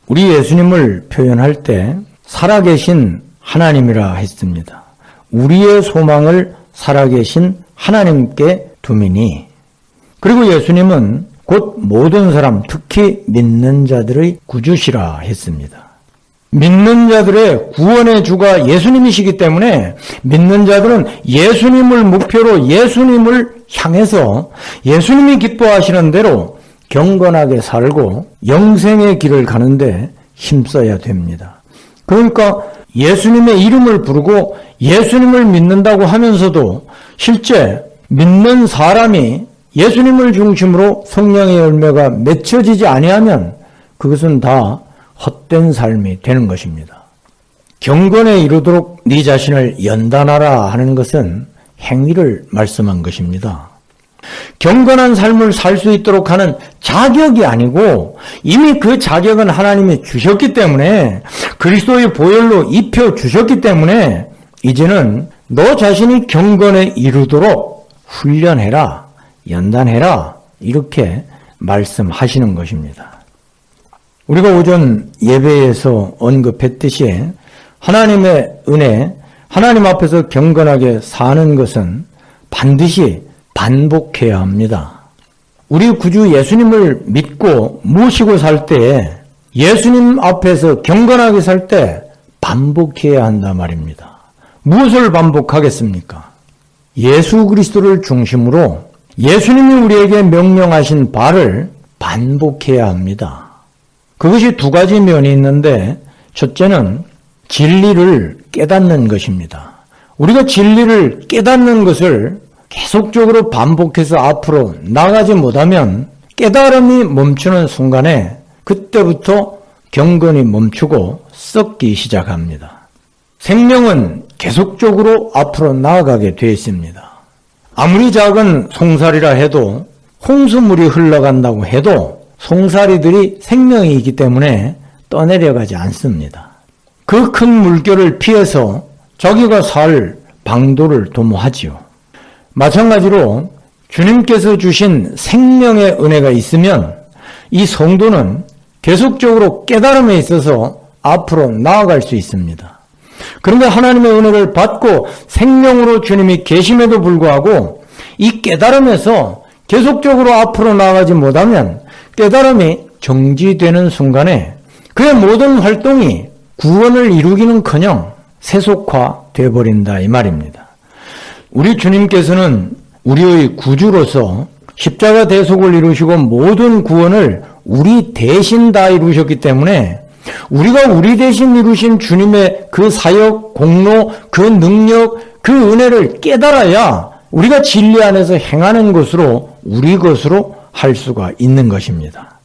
우리 예수님을 표현할 때 살아계신 하나님이라 했습니다. 우리의 소망을 살아계신 하나님께 두미니, 그리고 예수님은 곧 모든 사람, 특히 믿는 자들의 구주시라 했습니다. 믿는 자들의 구원의 주가 예수님이시기 때문에 믿는 자들은 예수님을 목표로 예수님을 향해서 예수님이 기뻐하시는 대로 경건하게 살고 영생의 길을 가는데 힘써야 됩니다. 그러니까 예수님의 이름을 부르고 예수님을 믿는다고 하면서도 실제 믿는 사람이 예수님을 중심으로 성령의 열매가 맺혀지지 아니하면 그것은 다 헛된 삶이 되는 것입니다. 경건에 이르도록 네 자신을 연단하라 하는 것은 행위를 말씀한 것입니다. 경건한 삶을 살 수 있도록 하는 자격이 아니고 이미 그 자격은 하나님이 주셨기 때문에, 그리스도의 보혈로 입혀 주셨기 때문에 이제는 너 자신이 경건에 이르도록 훈련해라, 연단해라, 이렇게 말씀하시는 것입니다. 우리가 오전 예배에서 언급했듯이 하나님의 은혜, 하나님 앞에서 경건하게 사는 것은 반드시 반복해야 합니다. 우리 구주 예수님을 믿고 모시고 살 때, 예수님 앞에서 경건하게 살 때 반복해야 한단 말입니다. 무엇을 반복하겠습니까? 예수 그리스도를 중심으로 예수님이 우리에게 명령하신 바를 반복해야 합니다. 그것이 두 가지 면이 있는데, 첫째는 진리를 깨닫는 것입니다. 우리가 진리를 깨닫는 것을 계속적으로 반복해서 앞으로 나가지 못하면 깨달음이 멈추는 순간에 그때부터 경건이 멈추고 썩기 시작합니다. 생명은 계속적으로 앞으로 나아가게 되어 있습니다. 아무리 작은 송사리라 해도, 홍수물이 흘러간다고 해도 송사리들이 생명이기 때문에 떠내려가지 않습니다. 그 큰 물결을 피해서 자기가 살 방도를 도모하지요. 마찬가지로 주님께서 주신 생명의 은혜가 있으면 이 성도는 계속적으로 깨달음에 있어서 앞으로 나아갈 수 있습니다. 그런데 하나님의 은혜를 받고 생명으로 주님이 계심에도 불구하고 이 깨달음에서 계속적으로 앞으로 나아가지 못하면 깨달음이 정지되는 순간에 그의 모든 활동이 구원을 이루기는커녕 세속화되어 버린다, 이 말입니다. 우리 주님께서는 우리의 구주로서 십자가 대속을 이루시고 모든 구원을 우리 대신 다 이루셨기 때문에 우리가 우리 대신 이루신 주님의 그 사역, 공로, 그 능력, 그 은혜를 깨달아야 우리가 진리 안에서 행하는 것으로 우리 것으로 할 수가 있는 것입니다.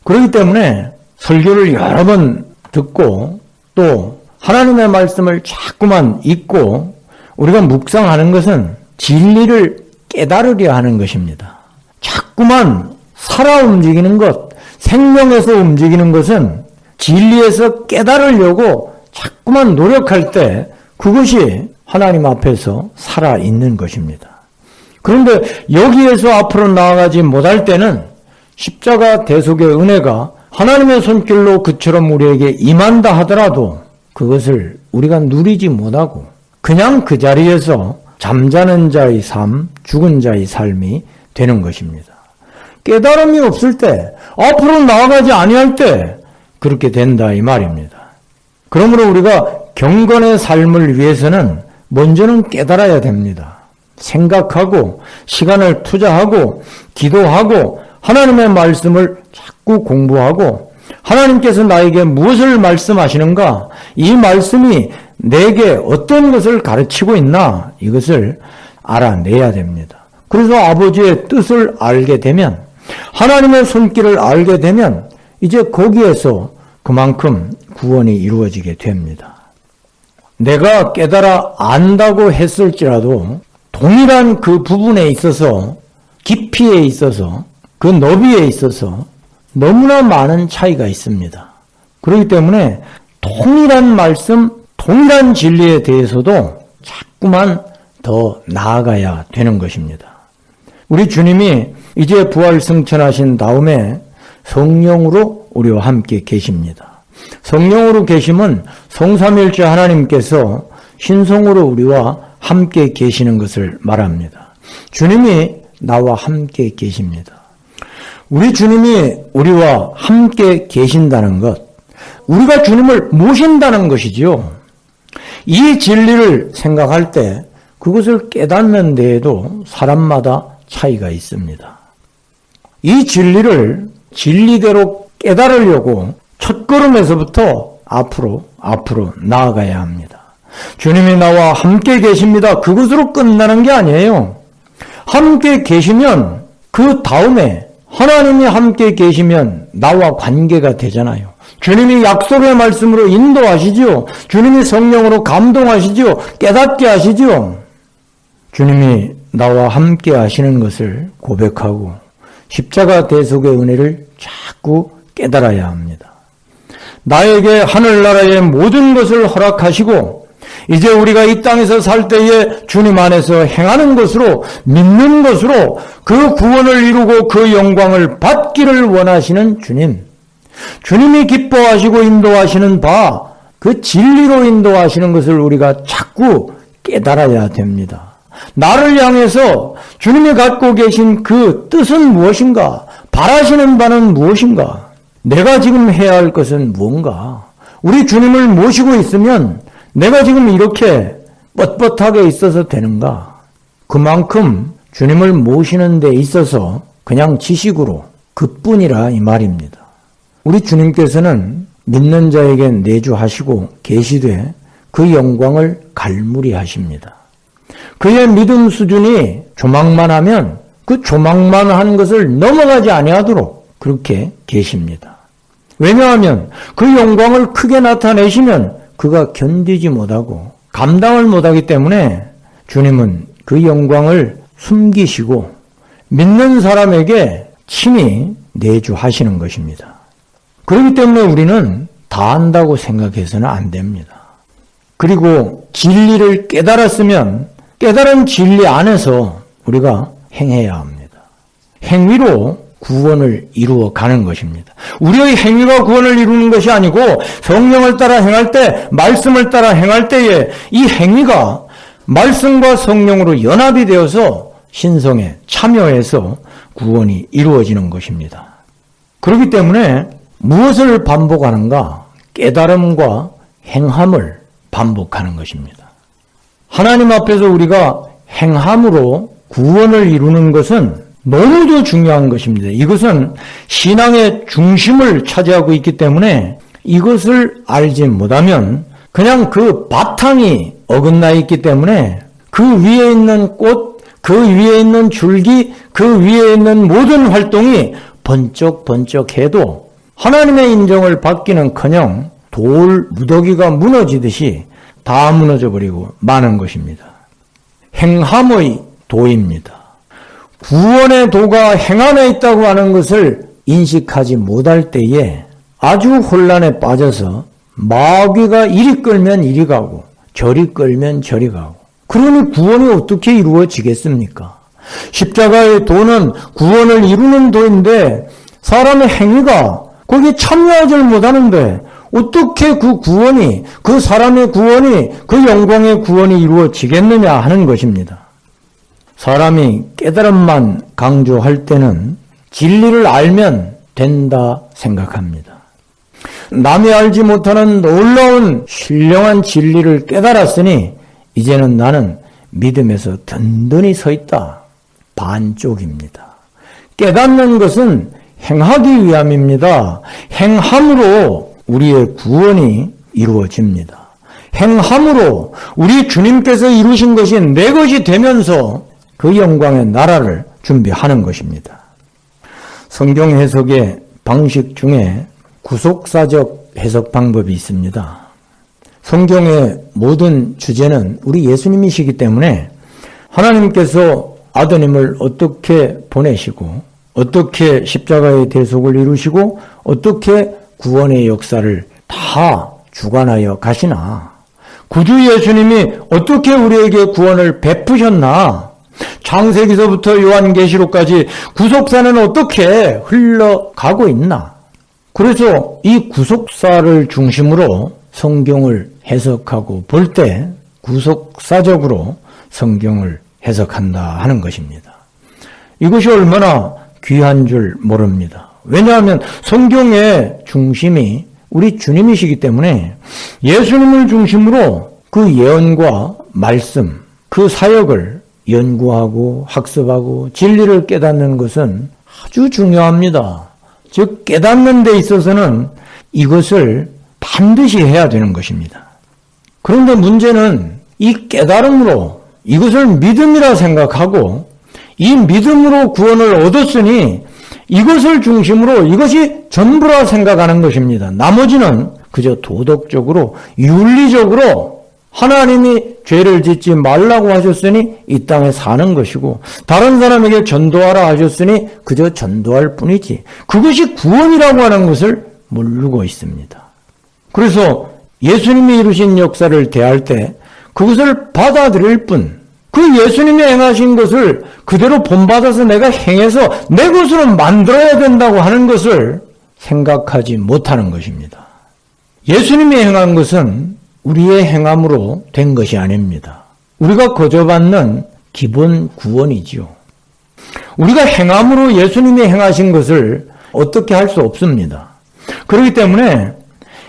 그렇기 때문에 설교를 여러 번 듣고 또 하나님의 말씀을 자꾸만 읽고 우리가 묵상하는 것은 진리를 깨달으려 하는 것입니다. 자꾸만 살아 움직이는 것, 생명에서 움직이는 것은 진리에서 깨달으려고 자꾸만 노력할 때 그것이 하나님 앞에서 살아있는 것입니다. 그런데 여기에서 앞으로 나아가지 못할 때는 십자가 대속의 은혜가 하나님의 손길로 그처럼 우리에게 임한다 하더라도 그것을 우리가 누리지 못하고 그냥 그 자리에서 잠자는 자의 삶, 죽은 자의 삶이 되는 것입니다. 깨달음이 없을 때, 앞으로 나아가지 아니할 때 그렇게 된다, 이 말입니다. 그러므로 우리가 경건의 삶을 위해서는 먼저는 깨달아야 됩니다. 생각하고 시간을 투자하고 기도하고 하나님의 말씀을 자꾸 공부하고 하나님께서 나에게 무엇을 말씀하시는가, 이 말씀이 내게 어떤 것을 가르치고 있나, 이것을 알아내야 됩니다. 그래서 아버지의 뜻을 알게 되면, 하나님의 손길을 알게 되면 이제 거기에서 그만큼 구원이 이루어지게 됩니다. 내가 깨달아 안다고 했을지라도 동일한 그 부분에 있어서, 깊이에 있어서, 그 너비에 있어서 너무나 많은 차이가 있습니다. 그렇기 때문에 동일한 말씀, 동일한 진리에 대해서도 자꾸만 더 나아가야 되는 것입니다. 우리 주님이 이제 부활 승천하신 다음에 성령으로 우리와 함께 계십니다. 성령으로 계심은 성삼일체 하나님께서 신성으로 우리와 함께 계시는 것을 말합니다. 주님이 나와 함께 계십니다. 우리 주님이 우리와 함께 계신다는 것, 우리가 주님을 모신다는 것이지요. 이 진리를 생각할 때 그것을 깨닫는 데에도 사람마다 차이가 있습니다. 이 진리를 진리대로 깨달으려고 첫걸음에서부터 앞으로 나아가야 합니다. 주님이 나와 함께 계십니다. 그것으로 끝나는 게 아니에요. 함께 계시면 그 다음에 하나님이 함께 계시면 나와 관계가 되잖아요. 주님이 약속의 말씀으로 인도하시지요. 주님이 성령으로 감동하시지요. 깨닫게 하시지요. 주님이 나와 함께 하시는 것을 고백하고 십자가 대속의 은혜를 자꾸 깨달아야 합니다. 나에게 하늘나라의 모든 것을 허락하시고 이제 우리가 이 땅에서 살 때에 주님 안에서 행하는 것으로, 믿는 것으로 그 구원을 이루고 그 영광을 받기를 원하시는 주님, 주님이 기뻐하시고 인도하시는 바, 그 진리로 인도하시는 것을 우리가 자꾸 깨달아야 됩니다. 나를 향해서 주님이 갖고 계신 그 뜻은 무엇인가? 바라시는 바는 무엇인가? 내가 지금 해야 할 것은 무언가? 우리 주님을 모시고 있으면 내가 지금 이렇게 뻣뻣하게 있어서 되는가? 그만큼 주님을 모시는 데 있어서 그냥 지식으로 그뿐이라 이 말입니다. 우리 주님께서는 믿는 자에게 내주하시고 계시되 그 영광을 갈무리 하십니다. 그의 믿음 수준이 조망만 하면 그 조망만 한 것을 넘어가지 아니하도록 그렇게 계십니다. 왜냐하면 그 영광을 크게 나타내시면 그가 견디지 못하고 감당을 못하기 때문에 주님은 그 영광을 숨기시고 믿는 사람에게 친히 내주하시는 것입니다. 그렇기 때문에 우리는 다 안다고 생각해서는 안 됩니다. 그리고 진리를 깨달았으면 깨달은 진리 안에서 우리가 행해야 합니다. 행위로 구원을 이루어 가는 것입니다. 우리의 행위가 구원을 이루는 것이 아니고 성령을 따라 행할 때, 말씀을 따라 행할 때에 이 행위가 말씀과 성령으로 연합이 되어서 신성에 참여해서 구원이 이루어지는 것입니다. 그렇기 때문에 무엇을 반복하는가? 깨달음과 행함을 반복하는 것입니다. 하나님 앞에서 우리가 행함으로 구원을 이루는 것은 너무도 중요한 것입니다. 이것은 신앙의 중심을 차지하고 있기 때문에 이것을 알지 못하면 그냥 그 바탕이 어긋나 있기 때문에 그 위에 있는 꽃, 그 위에 있는 줄기, 그 위에 있는 모든 활동이 번쩍번쩍해도 하나님의 인정을 받기는커녕 돌 무더기가 무너지듯이 다 무너져버리고 마는 것입니다. 행함의 도입니다. 구원의 도가 행함에 있다고 하는 것을 인식하지 못할 때에 아주 혼란에 빠져서 마귀가 이리 끌면 이리 가고 저리 끌면 저리 가고, 그러니 구원이 어떻게 이루어지겠습니까? 십자가의 도는 구원을 이루는 도인데 사람의 행위가 거기에 참여하지 못하는데 어떻게 그 구원이, 그 사람의 구원이, 그 영광의 구원이 이루어지겠느냐 하는 것입니다. 사람이 깨달음만 강조할 때는 진리를 알면 된다 생각합니다. 남이 알지 못하는 놀라운 신령한 진리를 깨달았으니 이제는 나는 믿음에서 든든히 서 있다. 반쪽입니다. 깨닫는 것은 행하기 위함입니다. 행함으로 우리의 구원이 이루어집니다. 행함으로 우리 주님께서 이루신 것이 내 것이 되면서 그 영광의 나라를 준비하는 것입니다. 성경 해석의 방식 중에 구속사적 해석 방법이 있습니다. 성경의 모든 주제는 우리 예수님이시기 때문에 하나님께서 아드님을 어떻게 보내시고 어떻게 십자가의 대속을 이루시고 어떻게 구원의 역사를 다 주관하여 가시나, 구주 예수님이 어떻게 우리에게 구원을 베푸셨나, 창세기서부터 요한계시록까지 구속사는 어떻게 흘러가고 있나, 그래서 이 구속사를 중심으로 성경을 해석하고 볼 때 구속사적으로 성경을 해석한다 하는 것입니다. 이것이 얼마나 귀한 줄 모릅니다. 왜냐하면 성경의 중심이 우리 주님이시기 때문에 예수님을 중심으로 그 예언과 말씀, 그 사역을 연구하고 학습하고 진리를 깨닫는 것은 아주 중요합니다. 즉 깨닫는 데 있어서는 이것을 반드시 해야 되는 것입니다. 그런데 문제는 이 깨달음으로 이것을 믿음이라 생각하고 이 믿음으로 구원을 얻었으니 이것을 중심으로 이것이 전부라 생각하는 것입니다. 나머지는 그저 도덕적으로 윤리적으로 하나님이 죄를 짓지 말라고 하셨으니 이 땅에 사는 것이고 다른 사람에게 전도하라 하셨으니 그저 전도할 뿐이지 그것이 구원이라고 하는 것을 모르고 있습니다. 그래서 예수님이 이루신 역사를 대할 때 그것을 받아들일 뿐 그 예수님이 행하신 것을 그대로 본받아서 내가 행해서 내 것으로 만들어야 된다고 하는 것을 생각하지 못하는 것입니다. 예수님이 행한 것은 우리의 행함으로 된 것이 아닙니다. 우리가 거저받는 기본 구원이지요. 우리가 행함으로 예수님이 행하신 것을 어떻게 할 수 없습니다. 그렇기 때문에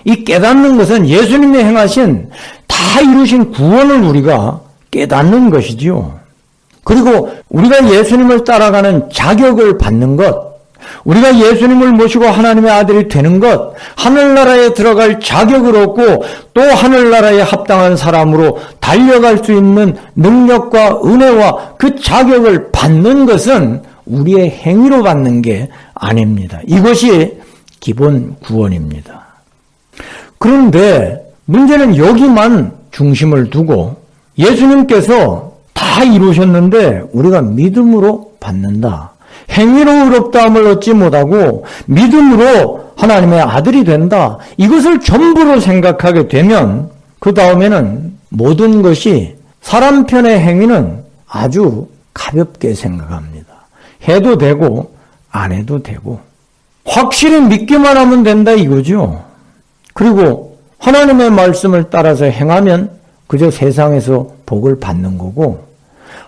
이 깨닫는 것은 예수님이 행하신 다 이루신 구원을 우리가 깨닫는 것이지요. 그리고 우리가 예수님을 따라가는 자격을 받는 것, 우리가 예수님을 모시고 하나님의 아들이 되는 것, 하늘나라에 들어갈 자격을 얻고 또 하늘나라에 합당한 사람으로 달려갈 수 있는 능력과 은혜와 그 자격을 받는 것은 우리의 행위로 받는 게 아닙니다. 이것이 기본 구원입니다. 그런데 문제는 여기만 중심을 두고 예수님께서 다 이루셨는데 우리가 믿음으로 받는다. 행위로 의롭다함을 얻지 못하고 믿음으로 하나님의 아들이 된다. 이것을 전부로 생각하게 되면 그 다음에는 모든 것이 사람 편의 행위는 아주 가볍게 생각합니다. 해도 되고 안 해도 되고 확실히 믿기만 하면 된다 이거죠. 그리고 하나님의 말씀을 따라서 행하면 그저 세상에서 복을 받는 거고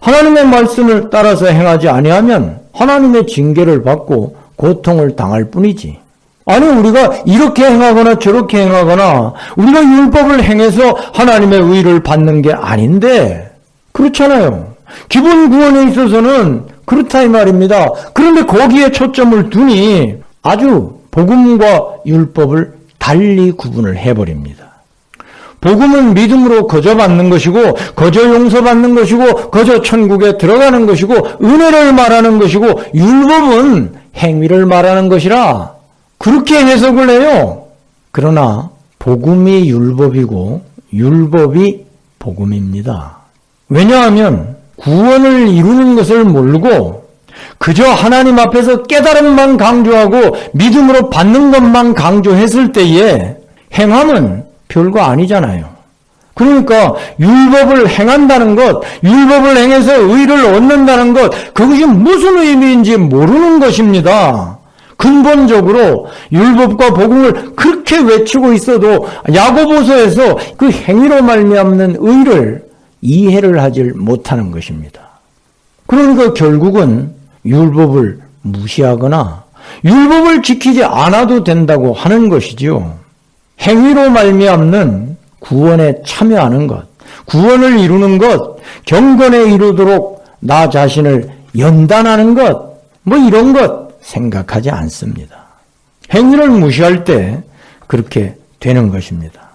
하나님의 말씀을 따라서 행하지 아니하면 하나님의 징계를 받고 고통을 당할 뿐이지. 아니 우리가 이렇게 행하거나 저렇게 행하거나 우리가 율법을 행해서 하나님의 의를 받는 게 아닌데 그렇잖아요. 기본 구원에 있어서는 그렇다 이 말입니다. 그런데 거기에 초점을 두니 아주 복음과 율법을 달리 구분을 해버립니다. 복음은 믿음으로 거저 받는 것이고 거저 용서받는 것이고 거저 천국에 들어가는 것이고 은혜를 말하는 것이고 율법은 행위를 말하는 것이라 그렇게 해석을 해요. 그러나 복음이 율법이고 율법이 복음입니다. 왜냐하면 구원을 이루는 것을 모르고 그저 하나님 앞에서 깨달음만 강조하고 믿음으로 받는 것만 강조했을 때에 행함은 별거 아니잖아요. 그러니까 율법을 행한다는 것, 율법을 행해서 의를 얻는다는 것, 그것이 무슨 의미인지 모르는 것입니다. 근본적으로 율법과 복음을 그렇게 외치고 있어도 야고보서에서 그 행위로 말미암는 의를 이해를 하지 못하는 것입니다. 그러니까 결국은 율법을 무시하거나 율법을 지키지 않아도 된다고 하는 것이지요. 행위로 말미암는 구원에 참여하는 것, 구원을 이루는 것, 경건에 이르도록 나 자신을 연단하는 것, 뭐 이런 것 생각하지 않습니다. 행위를 무시할 때 그렇게 되는 것입니다.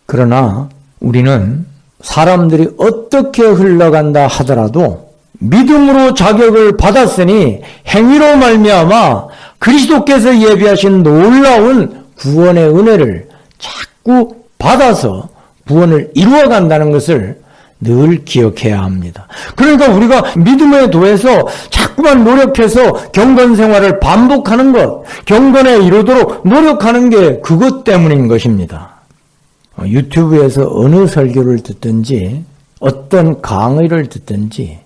그러나 우리는 사람들이 어떻게 흘러간다 하더라도 믿음으로 자격을 받았으니 행위로 말미암아 그리스도께서 예비하신 놀라운 구원의 은혜를 자꾸 받아서 구원을 이루어간다는 것을 늘 기억해야 합니다. 그러니까 우리가 믿음에 더해서 자꾸만 노력해서 경건 생활을 반복하는 것, 경건에 이르도록 노력하는 게 그것 때문인 것입니다. 유튜브에서 어느 설교를 듣든지 어떤 강의를 듣든지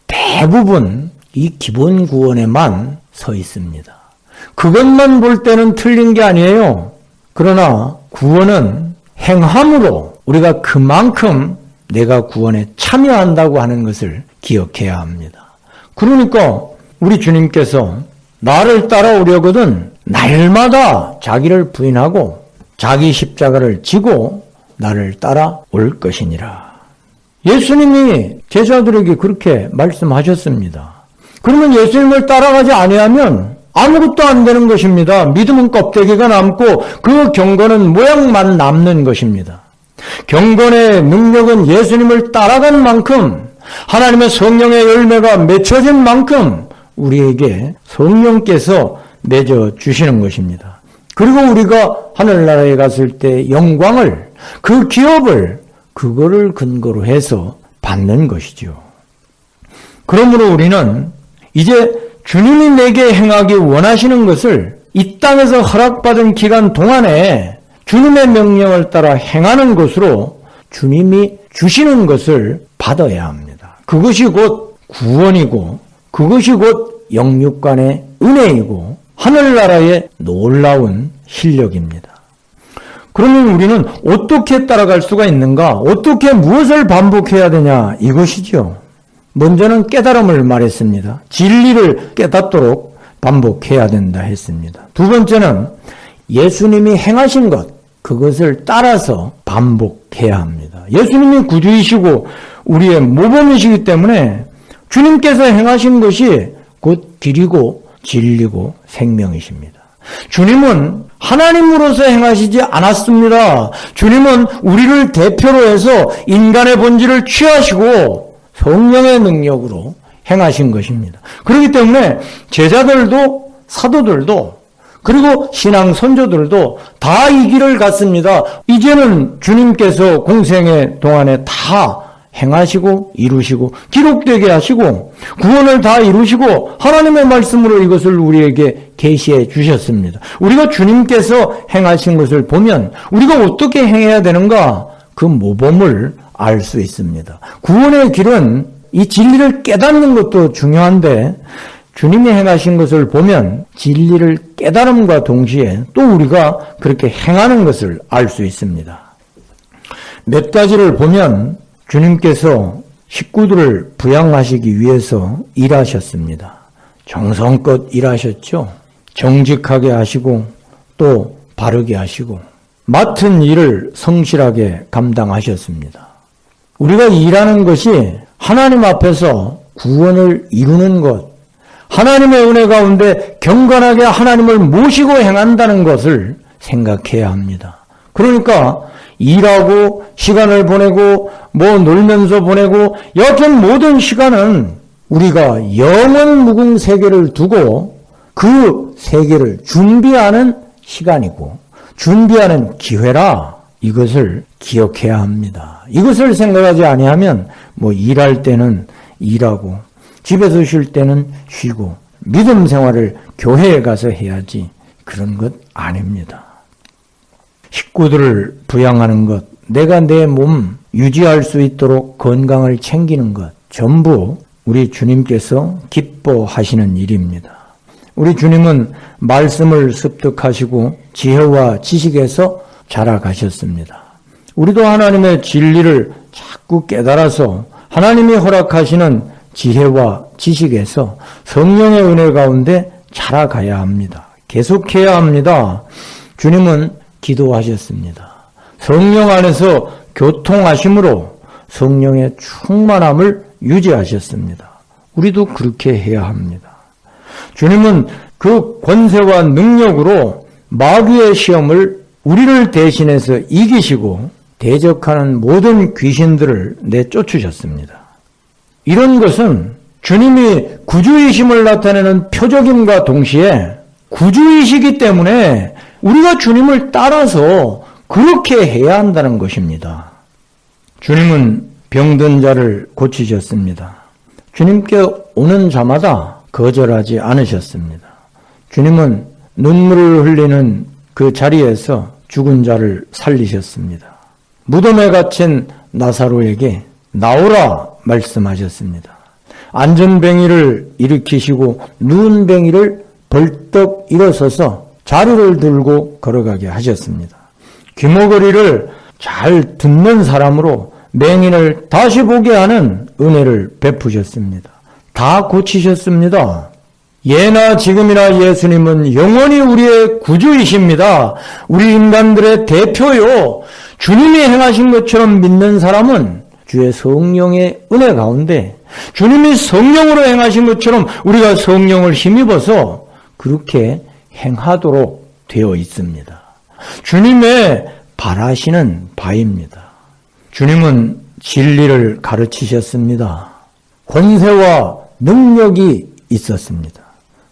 대부분 이 기본 구원에만 서 있습니다. 그것만 볼 때는 틀린 게 아니에요. 그러나 구원은 행함으로 우리가 그만큼 내가 구원에 참여한다고 하는 것을 기억해야 합니다. 그러니까 우리 주님께서 나를 따라오려거든 날마다 자기를 부인하고 자기 십자가를 지고 나를 따라올 것이니라. 예수님이 제자들에게 그렇게 말씀하셨습니다. 그러면 예수님을 따라가지 아니하면 아무것도 안 되는 것입니다. 믿음은 껍데기가 남고 그 경건은 모양만 남는 것입니다. 경건의 능력은 예수님을 따라간 만큼, 하나님의 성령의 열매가 맺혀진 만큼 우리에게 성령께서 맺어주시는 것입니다. 그리고 우리가 하늘나라에 갔을 때 영광을, 그 기업을 그거를 근거로 해서 받는 것이죠. 그러므로 우리는 이제 주님이 내게 행하기 원하시는 것을 이 땅에서 허락받은 기간 동안에 주님의 명령을 따라 행하는 것으로 주님이 주시는 것을 받아야 합니다. 그것이 곧 구원이고 그것이 곧 영육간의 은혜이고 하늘나라의 놀라운 실력입니다. 그러면 우리는 어떻게 따라갈 수가 있는가? 어떻게 무엇을 반복해야 되냐? 이것이죠. 먼저는 깨달음을 말했습니다. 진리를 깨닫도록 반복해야 된다 했습니다. 두 번째는 예수님이 행하신 것, 그것을 따라서 반복해야 합니다. 예수님이 구주이시고 우리의 모범이시기 때문에 주님께서 행하신 것이 곧 길이고 진리고 생명이십니다. 주님은 하나님으로서 행하시지 않았습니다. 주님은 우리를 대표로 해서 인간의 본질을 취하시고 성령의 능력으로 행하신 것입니다. 그렇기 때문에 제자들도 사도들도 그리고 신앙 선조들도 다 이 길을 갔습니다. 이제는 주님께서 공생의 동안에 다 행하시고 이루시고 기록되게 하시고 구원을 다 이루시고 하나님의 말씀으로 이것을 우리에게 계시해 주셨습니다. 우리가 주님께서 행하신 것을 보면 우리가 어떻게 행해야 되는가? 그 모범을 알 수 있습니다. 구원의 길은 이 진리를 깨닫는 것도 중요한데 주님이 행하신 것을 보면 진리를 깨달음과 동시에 또 우리가 그렇게 행하는 것을 알 수 있습니다. 몇 가지를 보면 주님께서 식구들을 부양하시기 위해서 일하셨습니다. 정성껏 일하셨죠. 정직하게 하시고 또 바르게 하시고 맡은 일을 성실하게 감당하셨습니다. 우리가 일하는 것이 하나님 앞에서 구원을 이루는 것, 하나님의 은혜 가운데 경건하게 하나님을 모시고 행한다는 것을 생각해야 합니다. 그러니까 일하고 시간을 보내고 뭐 놀면서 보내고 여튼 모든 시간은 우리가 영원 무궁 세계를 두고 그 세계를 준비하는 시간이고 준비하는 기회라 이것을 기억해야 합니다. 이것을 생각하지 아니하면 뭐 일할 때는 일하고 집에서 쉴 때는 쉬고 믿음 생활을 교회에 가서 해야지 그런 것 아닙니다. 식구들을 부양하는 것, 내가 내 몸 유지할 수 있도록 건강을 챙기는 것 전부 우리 주님께서 기뻐하시는 일입니다. 우리 주님은 말씀을 습득하시고 지혜와 지식에서 자라가셨습니다. 우리도 하나님의 진리를 자꾸 깨달아서 하나님이 허락하시는 지혜와 지식에서 성령의 은혜 가운데 자라가야 합니다. 계속해야 합니다. 주님은 기도하셨습니다. 성령 안에서 교통하심으로 성령의 충만함을 유지하셨습니다. 우리도 그렇게 해야 합니다. 주님은 그 권세와 능력으로 마귀의 시험을 우리를 대신해서 이기시고 대적하는 모든 귀신들을 내쫓으셨습니다. 이런 것은 주님이 구주이심을 나타내는 표적임과 동시에 구주이시기 때문에 우리가 주님을 따라서 그렇게 해야 한다는 것입니다. 주님은 병든 자를 고치셨습니다. 주님께 오는 자마다 거절하지 않으셨습니다. 주님은 눈물을 흘리는 그 자리에서 죽은 자를 살리셨습니다. 무덤에 갇힌 나사로에게 나오라 말씀하셨습니다. 안전뱅이를 일으키시고 누운 뱅이를 벌떡 일어서서 자리를 들고 걸어가게 하셨습니다. 귀머거리를 잘 듣는 사람으로 맹인을 다시 보게 하는 은혜를 베푸셨습니다. 다 고치셨습니다. 예나 지금이나 예수님은 영원히 우리의 구주이십니다. 우리 인간들의 대표요. 주님이 행하신 것처럼 믿는 사람은 주의 성령의 은혜 가운데 주님이 성령으로 행하신 것처럼 우리가 성령을 힘입어서 그렇게 행하도록 되어 있습니다. 주님의 바라시는 바입니다. 주님은 진리를 가르치셨습니다. 권세와 능력이 있었습니다.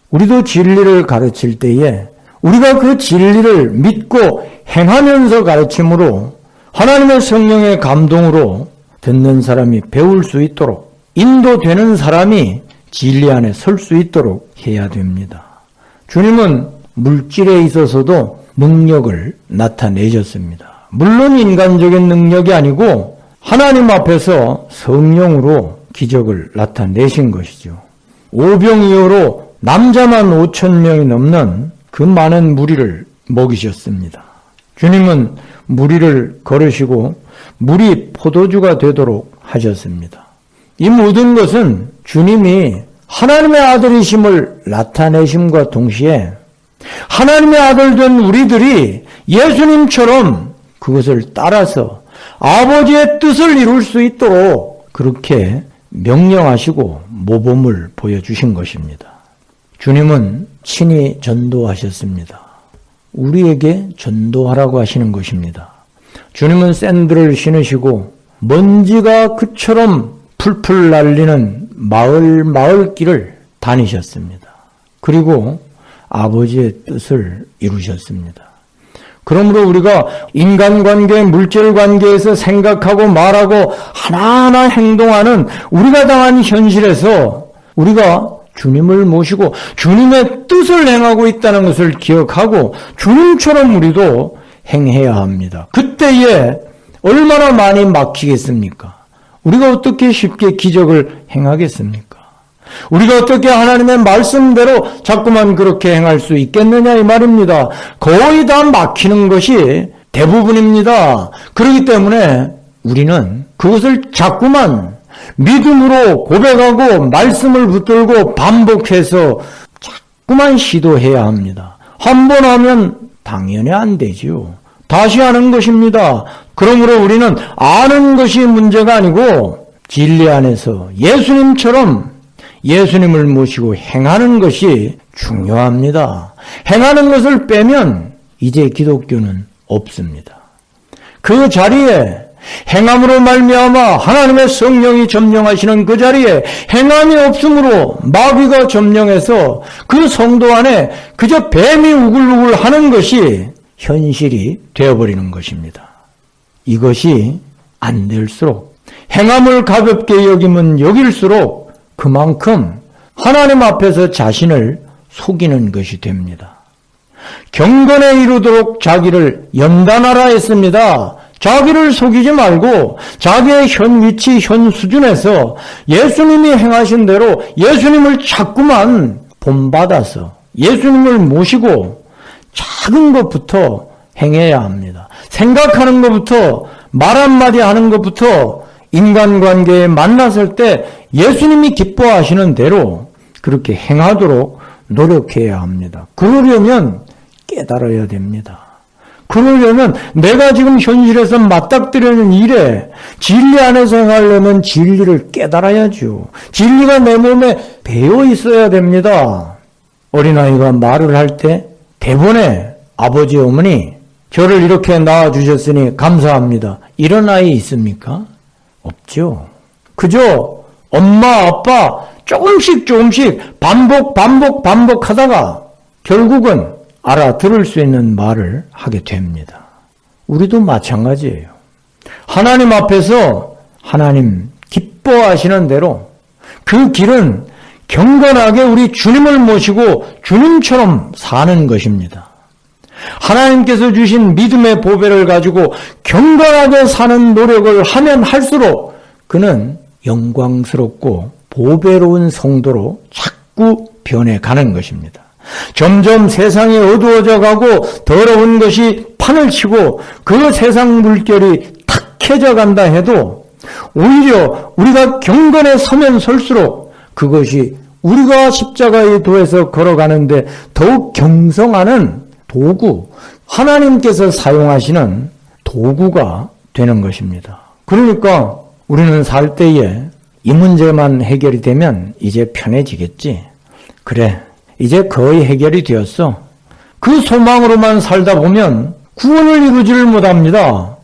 우리도 진리를 가르칠 때에 우리가 그 진리를 믿고 행하면서 가르침으로 하나님의 성령의 감동으로 듣는 사람이 배울 수 있도록 인도되는 사람이 진리 안에 설 수 있도록 해야 됩니다. 주님은 물질에 있어서도 능력을 나타내셨습니다. 물론 인간적인 능력이 아니고 하나님 앞에서 성령으로 기적을 나타내신 것이죠. 오병이어로 남자만 5,000명이 넘는 그 많은 무리를 먹이셨습니다. 주님은 무리를 걸으시고 물이 포도주가 되도록 하셨습니다. 이 모든 것은 주님이 하나님의 아들이심을 나타내심과 동시에 하나님의 아들 된 우리들이 예수님처럼 그것을 따라서 아버지의 뜻을 이룰 수 있도록 그렇게 명령하시고 모범을 보여주신 것입니다. 주님은 친히 전도하셨습니다. 우리에게 전도하라고 하시는 것입니다. 주님은 샌들을 신으시고 먼지가 그처럼 풀풀 날리는 마을 길을 다니셨습니다. 그리고 아버지의 뜻을 이루셨습니다. 그러므로 우리가 인간관계, 물질관계에서 생각하고 말하고 하나하나 행동하는 우리가 당한 현실에서 우리가 주님을 모시고 주님의 뜻을 행하고 있다는 것을 기억하고 주님처럼 우리도 행해야 합니다. 그때에 얼마나 많이 막히겠습니까? 우리가 어떻게 쉽게 기적을 행하겠습니까? 우리가 어떻게 하나님의 말씀대로 자꾸만 그렇게 행할 수 있겠느냐 이 말입니다. 거의 다 막히는 것이 대부분입니다. 그렇기 때문에 우리는 그것을 자꾸만 믿음으로 고백하고 말씀을 붙들고 반복해서 자꾸만 시도해야 합니다. 한 번 하면 당연히 안 되지요. 다시 하는 것입니다. 그러므로 우리는 아는 것이 문제가 아니고 진리 안에서 예수님처럼 예수님을 모시고 행하는 것이 중요합니다. 행하는 것을 빼면 이제 기독교는 없습니다. 그 자리에 행함으로 말미암아 하나님의 성령이 점령하시는 그 자리에 행함이 없으므로 마귀가 점령해서 그 성도 안에 그저 뱀이 우글우글 하는 것이 현실이 되어버리는 것입니다. 이것이 안 될수록 행함을 가볍게 여기면 여길수록 그만큼 하나님 앞에서 자신을 속이는 것이 됩니다. 경건에 이르도록 자기를 연단하라 했습니다. 자기를 속이지 말고 자기의 현 위치, 현 수준에서 예수님이 행하신 대로 예수님을 자꾸만 본받아서 예수님을 모시고 작은 것부터 행해야 합니다. 생각하는 것부터 말 한마디 하는 것부터 인간관계에 만났을 때 예수님이 기뻐하시는 대로 그렇게 행하도록 노력해야 합니다. 그러려면 깨달아야 됩니다. 그러려면 내가 지금 현실에서 맞닥뜨리는 일에 진리 안에서 행하려면 진리를 깨달아야죠. 진리가 내 몸에 배어 있어야 됩니다. 어린아이가 말을 할 때 대본에 아버지 어머니 저를 이렇게 낳아주셨으니 감사합니다. 이런 아이 있습니까? 없죠. 그저 엄마 아빠 조금씩 반복하다가 결국은 알아들을 수 있는 말을 하게 됩니다. 우리도 마찬가지예요. 하나님 앞에서 하나님 기뻐하시는 대로 그 길은 경건하게 우리 주님을 모시고 주님처럼 사는 것입니다. 하나님께서 주신 믿음의 보배를 가지고 경건하게 사는 노력을 하면 할수록 그는 영광스럽고 보배로운 성도로 자꾸 변해가는 것입니다. 점점 세상이 어두워져 가고 더러운 것이 판을 치고 그 세상 물결이 탁해져 간다 해도 오히려 우리가 경건에 서면 설수록 그것이 우리가 십자가의 도에서 걸어가는데 더욱 경성하는 도구, 하나님께서 사용하시는 도구가 되는 것입니다. 그러니까 우리는 살 때에 이 문제만 해결이 되면 이제 편해지겠지. 그래, 이제 거의 해결이 되었어. 그 소망으로만 살다 보면 구원을 이루지를 못합니다.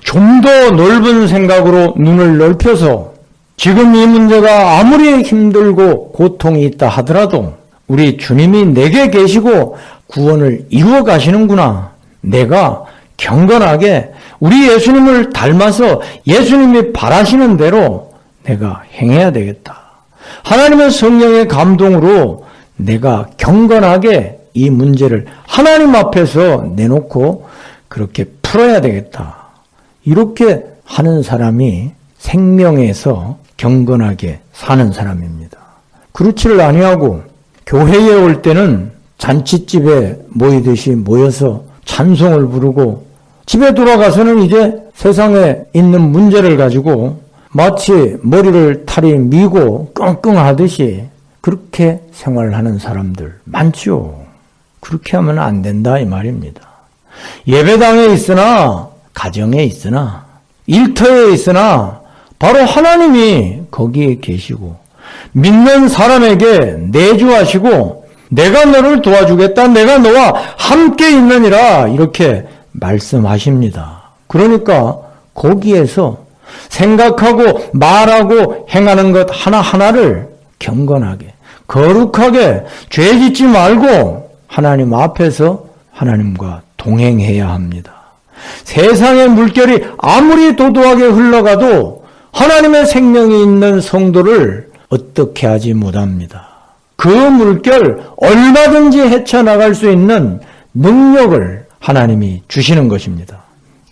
좀 더 넓은 생각으로 눈을 넓혀서 지금 이 문제가 아무리 힘들고 고통이 있다 하더라도 우리 주님이 내게 계시고 구원을 이루어 가시는구나. 내가 경건하게 우리 예수님을 닮아서 예수님이 바라시는 대로 내가 행해야 되겠다. 하나님의 성령의 감동으로 내가 경건하게 이 문제를 하나님 앞에서 내놓고 그렇게 풀어야 되겠다. 이렇게 하는 사람이 생명에서 경건하게 사는 사람입니다. 그렇지를 아니하고 교회에 올 때는 잔치집에 모이듯이 모여서 찬송을 부르고 집에 돌아가서는 이제 세상에 있는 문제를 가지고 마치 머리를 탈이 미고 끙끙하듯이 그렇게 생활하는 사람들 많죠. 그렇게 하면 안 된다 이 말입니다. 예배당에 있으나 가정에 있으나 일터에 있으나 바로 하나님이 거기에 계시고 믿는 사람에게 내주하시고 내가 너를 도와주겠다. 내가 너와 함께 있느니라 이렇게 말씀하십니다. 그러니까 거기에서 생각하고 말하고 행하는 것 하나하나를 경건하게 거룩하게 죄짓지 말고 하나님 앞에서 하나님과 동행해야 합니다. 세상의 물결이 아무리 도도하게 흘러가도 하나님의 생명이 있는 성도를 어떻게 하지 못합니다. 그 물결 얼마든지 헤쳐나갈 수 있는 능력을 하나님이 주시는 것입니다.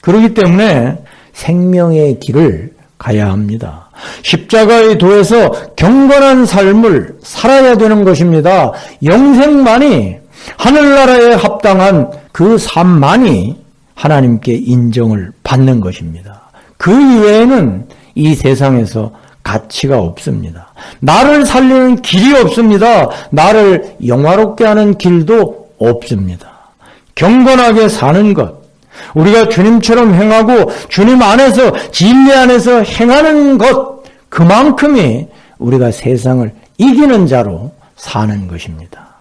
그렇기 때문에 생명의 길을 가야 합니다. 십자가의 도에서 경건한 삶을 살아야 되는 것입니다. 영생만이 하늘나라에 합당한 그 삶만이 하나님께 인정을 받는 것입니다. 그 이외에는 이 세상에서 가치가 없습니다. 나를 살리는 길이 없습니다. 나를 영화롭게 하는 길도 없습니다. 경건하게 사는 것, 우리가 주님처럼 행하고 주님 안에서 진리 안에서 행하는 것, 그만큼이 우리가 세상을 이기는 자로 사는 것입니다.